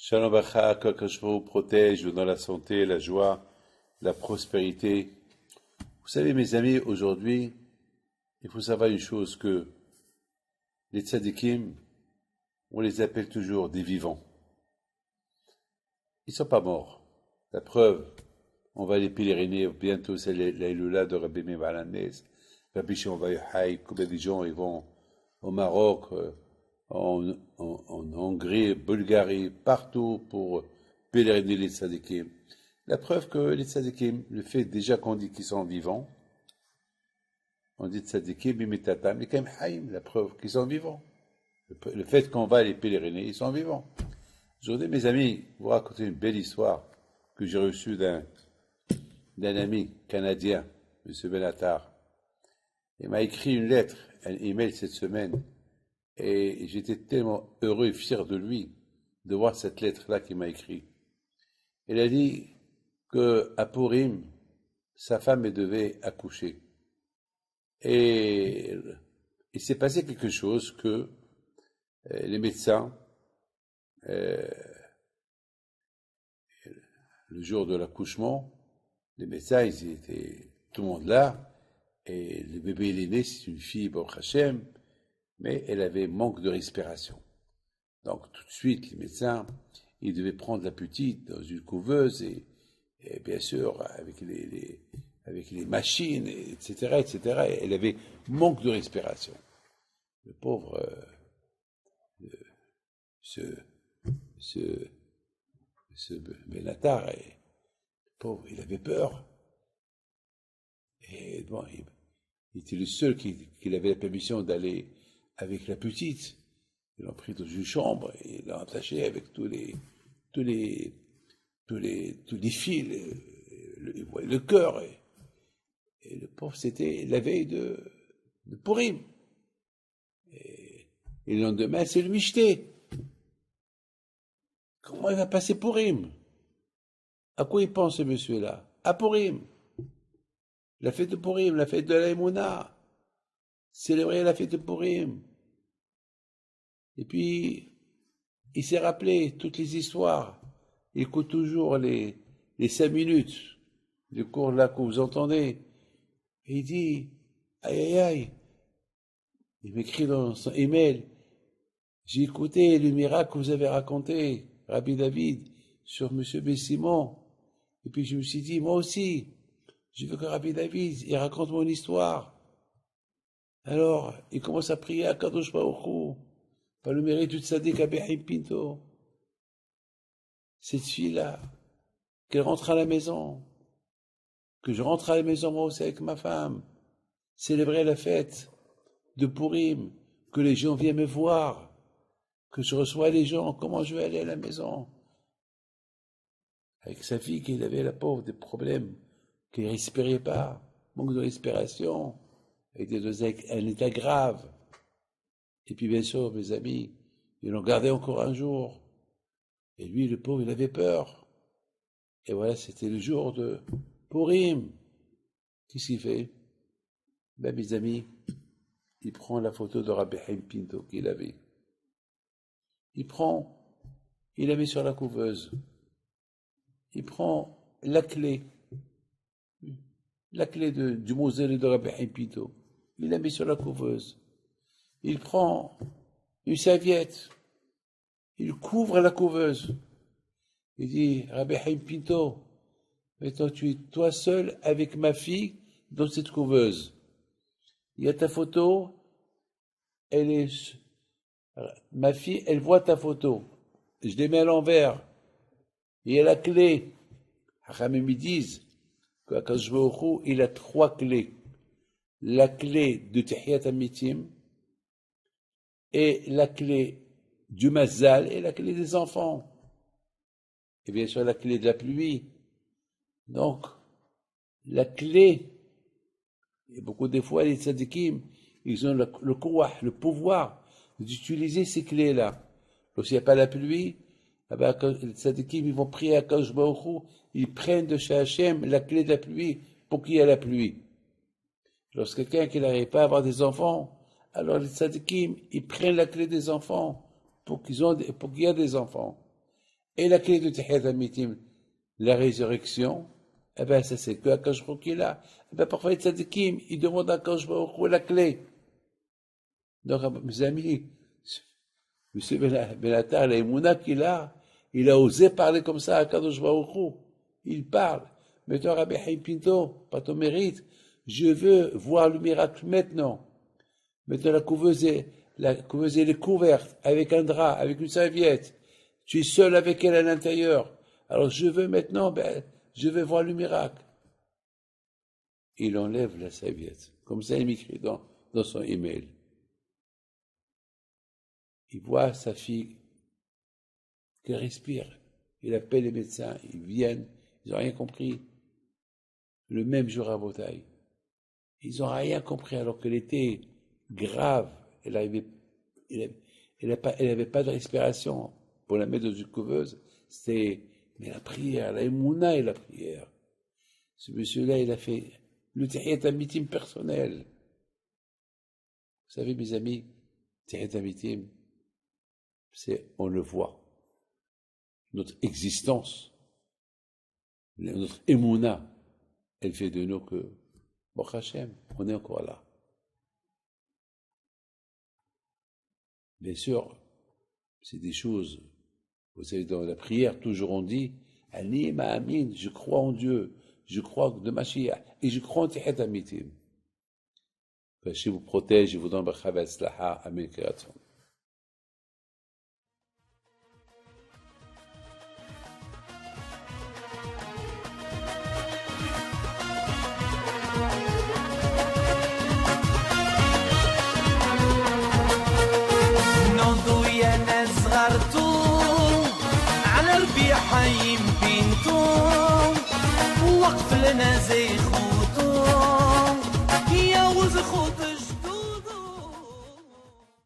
Shalom Bacha, qu'Akadosh Baruch Hu protège dans la santé, la joie, la prospérité. Vous savez, mes amis, aujourd'hui, il faut savoir une chose, que les tzadikim, on les appelle toujours des vivants. Ils ne sont pas morts. La preuve, on va les pèleriner bientôt, c'est l'Aïloula de Rabbi Meir Balanez, Rabbi Shimon Bar Yochai, combien de gens ils vont au Maroc, en Hongrie, Bulgarie, partout pour pèleriner les tzadikim. La preuve que les tzadikim, le fait déjà qu'on dit qu'ils sont vivants, on dit tzadikim, imitatam, mais quand même haïm, la preuve qu'ils sont vivants. Le fait qu'on va les pèleriner, ils sont vivants. Aujourd'hui, mes amis, vous raconter une belle histoire que j'ai reçue d'un ami canadien, M. Benatar. Il m'a écrit une lettre, un email cette semaine, et j'étais tellement heureux et fier de lui, de voir cette lettre-là qu'il m'a écrite. Il a dit qu'à Purim, sa femme devait accoucher. Et il s'est passé quelque chose que les médecins, le jour de l'accouchement, les médecins, ils étaient tout le monde là, et le bébé il est né, c'est une fille, Baruch Hashem, mais elle avait manque de respiration. Donc tout de suite, les médecins, ils devaient prendre la petite dans une couveuse, et bien sûr, avec les machines, etc., etc., elle avait manque de respiration. Le pauvre, ce Benatar, pauvre, il avait peur. Et bon, il était le seul qui avait la permission d'aller avec la petite. Ils l'ont pris dans une chambre et l'ont attaché avec tous les fils, le cœur. Et le pauvre, c'était la veille de Purim. Et le lendemain, c'est le Michté. Comment il va passer Purim? À quoi il pense, ce monsieur-là? À Purim. La fête de Purim, la fête de la Emouna. Célébrer la fête de Purim. Et puis, il s'est rappelé toutes les histoires. Il écoute toujours les 5 minutes du cours là que vous entendez. Et il dit, aïe, aïe, aïe. Il m'écrit dans son email, j'ai écouté le miracle que vous avez raconté, Rabbi David, sur M. Bessimon. Et puis je me suis dit, moi aussi, je veux que Rabbi David, il raconte mon histoire. Alors, il commence à prier à Kadosh Baruch Hu, par le mérite du tzaddik Abraham Pinto. Cette fille-là, qu'elle rentre à la maison, que je rentre à la maison moi aussi avec ma femme, célébrer la fête de Purim, que les gens viennent me voir, que je reçois les gens, comment je vais aller à la maison? Avec sa fille, qu'il avait la pauvre des problèmes, qu'il ne respirait pas, manque de respiration, avec un état grave. Et puis bien sûr, mes amis, ils l'ont gardé encore un jour. Et lui, le pauvre, il avait peur. Et voilà, c'était le jour de Purim. Qu'est-ce qu'il fait? Ben, mes amis, il prend la photo de Rabbi Haim Pinto qu'il avait. Il la met sur la couveuse. Il prend la clé du mausolée de Rabbi Haim Pinto. Il la met sur la couveuse. Il prend une serviette. Il couvre la couveuse. Il dit, Rabbi Haim Pinto, maintenant tu es toi seul avec ma fille dans cette couveuse. Il y a ta photo, ma fille, elle voit ta photo. Je les mets à l'envers. Il y a la clé. Hachamim me disent qu'Akadosh Baruch Hu, il a 3 clés. La clé de Tehiyat Amitim, et la clé du Mazal, et la clé des enfants. Et bien sûr, la clé de la pluie. Donc, la clé, et beaucoup des fois, les tzadikim, ils ont le pouvoir d'utiliser ces clés-là. Lorsqu'il n'y a pas la pluie, les tzadikim, ils vont prier à Kadosh Baruch Hu, ils prennent de chez Hachem la clé de la pluie pour qu'il y ait la pluie. Lorsque quelqu'un qui n'arrive pas à avoir des enfants, alors les tzadikim, ils prennent la clé des enfants pour qu'il y ait des enfants. Et la clé de Tihiyat Amitim, la résurrection, eh ben, ça c'est que Akadosh Baruch Hu qui est là. Eh ben, parfois les tzadikim, ils demandent à Akadosh Baruch Hu la clé. Donc, mes amis, M. Benatar, l'Emouna qu'il a, il a osé parler comme ça à Kadosh Baruch Hu. Il parle. Mais toi, Rabbi Haïm Pinto, pas ton mérite, je veux voir le miracle maintenant. Maintenant, la couveuse est couverte, avec un drap, avec une serviette. Tu es seul avec elle à l'intérieur. Alors, je veux maintenant, je veux voir le miracle. Il enlève la serviette. Comme ça, il m'écrit dans son email. Il voit sa fille qui respire. Il appelle les médecins, ils viennent, ils n'ont rien compris. Le même jour à Botaï. Ils n'ont rien compris alors qu'elle était grave. Elle n'avait pas de respiration pour la mettre dans une couveuse. C'était mais la prière, la émouna et la prière. Ce monsieur-là, il a fait le Tihiyat Amitim personnel. Vous savez, mes amis, Tihiyat Amitim, on le voit. Notre existence, notre émouna, elle fait de nous que, bon Hachem, on est encore là. Bien sûr, c'est des choses, vous savez, dans la prière, toujours on dit, Ani ma'amin, je crois en Dieu, je crois de Mashiach, et je crois en Tihiyat Amitim. Je vous protège, je vous donne Bracha v'Hatzlacha, Amen Kiraton. حيم بنتو وقف لنا زي